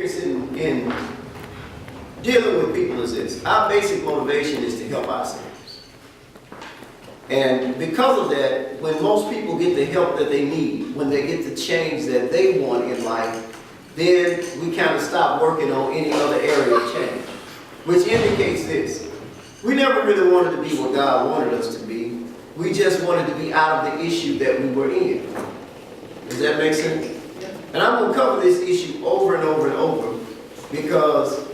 experience in dealing with people is this. Our basic motivation is to help ourselves. And because of that, when most people get the help that they need, when they get the change that they want in life, then we kind of stop working on any other area of change. Which indicates this. We never really wanted to be what God wanted us to be. We just wanted to be out of the issue that we were in. Does that make sense? And I'm going to cover this issue over and over and over, because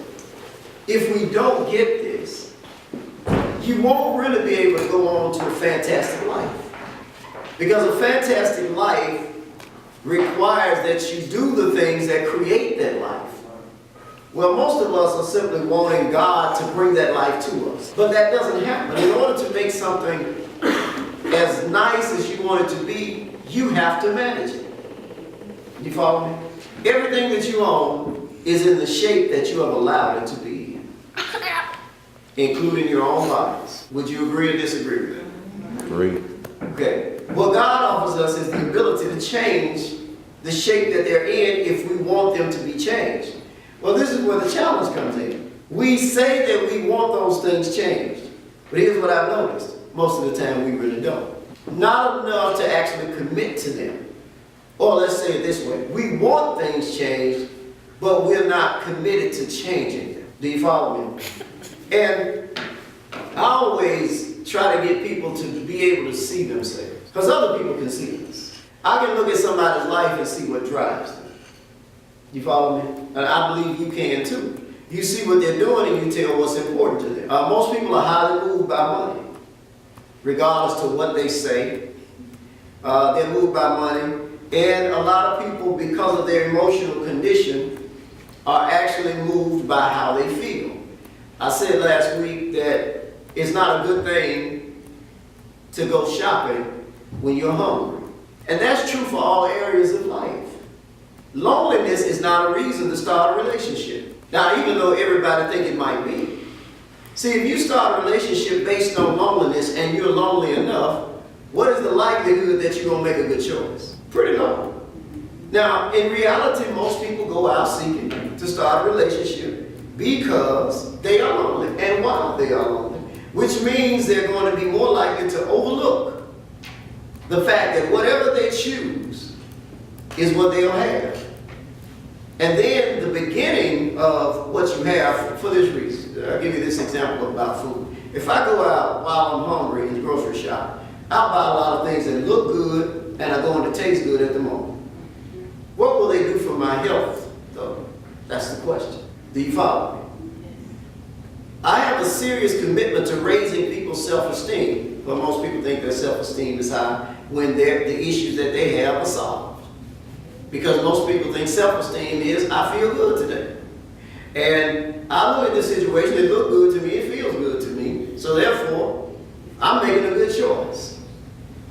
if we don't get this, you won't really be able to go on to a fantastic life. Because a fantastic life requires that you do the things that create that life. Well, most of us are simply wanting God to bring that life to us. But that doesn't happen. In order to make something as nice as you want it to be, you have to manage it. You follow me? Everything that you own is in the shape that you have allowed it to be in, including your own bodies. Would you agree or disagree with that? Agree. Okay. What God offers us is the ability to change the shape that they're in if we want them to be changed. Well, this is where the challenge comes in. We say that we want those things changed, but here's what I've noticed. Most of the time we really don't. Not enough to actually commit to them. Or let's say it this way. We want things changed, but we're not committed to changing them. Do you follow me? And I always try to get people to be able to see themselves. Because other people can see this. I can look at somebody's life and see what drives them. You follow me? And I believe you can too. You see what they're doing and you tell what's important to them. Most people are highly moved by money, regardless to what they say. They're moved by money. And a lot of people, because of their emotional condition, are actually moved by how they feel. I said last week that it's not a good thing to go shopping when you're hungry. And that's true for all areas of life. Loneliness is not a reason to start a relationship. Now, even though everybody think it might be. See, if you start a relationship based on loneliness and you're lonely enough, what is the likelihood that you're going to make a good choice? Pretty low. Now, in reality, most people go out seeking to start a relationship because they are lonely and while they are lonely, which means they're going to be more likely to overlook the fact that whatever they choose is what they'll have. And then the beginning of what you have for this reason. I'll give you this example about food. If I go out while I'm hungry in the grocery shop, I'll buy a lot of things that look good and are going to taste good at the moment. What will they do for my health, though? That's the question. Do you follow me? I have a serious commitment to raising people's self-esteem, but most people think their self-esteem is high when the issues that they have are solved. Because most people think self-esteem is, I feel good today. And I look at the situation, it looks good to me, it feels good to me, so therefore, I'm making a good choice.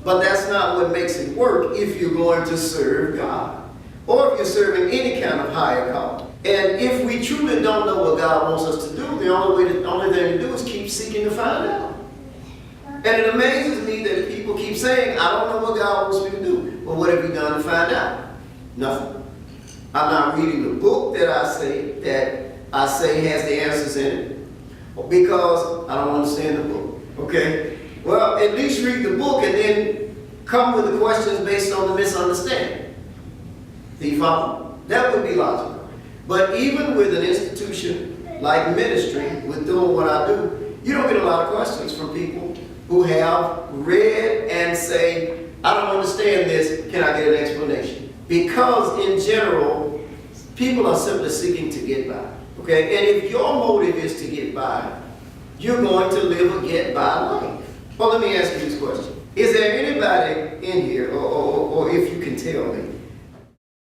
But that's not what makes it work if you're going to serve God, or if you're serving any kind of higher calling. And if we truly don't know what God wants us to do, the only thing to do is keep seeking to find out. And it amazes me that people keep saying, I don't know what God wants me to do. Well, what have you done to find out? Nothing. I'm not reading the book that I say has the answers in it, because I don't understand the book. Okay? Well, at least read the book and then come with the questions based on the misunderstanding. Do you follow? That would be logical. But even with an institution like ministry, with doing what I do, you don't get a lot of questions from people who have read and say, I don't understand this, can I get an explanation? Because in general, people are simply seeking to get by. Okay? And if your motive is to get by, you're going to live a get by life. Well, let me ask you this question. Is there anybody in here, or if you can tell me,